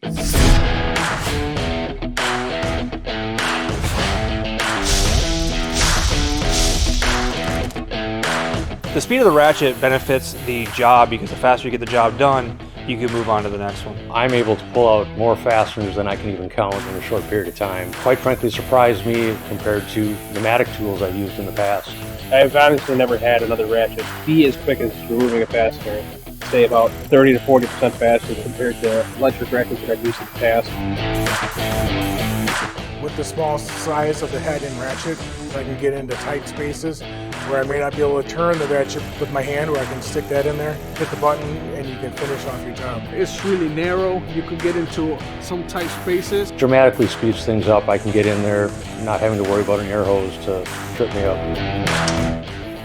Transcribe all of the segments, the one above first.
The speed of the ratchet benefits the job because the faster you get the job done, you can move on to the next one. I'm able to pull out more fasteners than I can even count in a short period of time. Quite frankly, surprised me compared to pneumatic tools I've used in the past. I've honestly never had another ratchet be as quick as removing a fastener. Say about 30 to 40% faster compared to electric ratchets that I've used in the past. With the small size of the head and ratchet, I can get into tight spaces where I may not be able to turn the ratchet with my hand, where I can stick that in there, hit the button, and you can finish off your job. It's really narrow. You could get into some tight spaces. Dramatically speeds things up. I can get in there, not having to worry about an air hose to trip me up.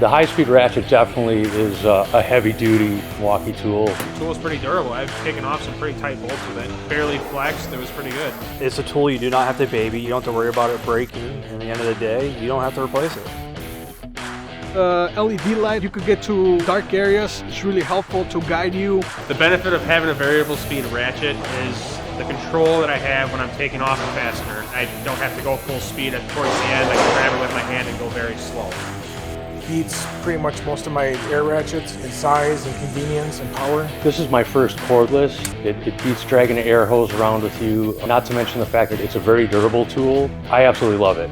The High Speed Ratchet definitely is a heavy-duty Milwaukee tool. The tool is pretty durable. I've taken off some pretty tight bolts with it. Barely flexed. It was pretty good. It's a tool you do not have to baby. You don't have to worry about it breaking. At the end of the day, you don't have to replace it. LED light, you could get to dark areas. It's really helpful to guide you. The benefit of having a variable speed ratchet is the control that I have when I'm taking off a fastener. I don't have to go full speed towards the end. I can grab it with my hand and go very slow. Beats pretty much most of my air ratchets in size and convenience and power. This is my first cordless. It beats dragging an air hose around with you, not to mention the fact that it's a very durable tool. I absolutely love it.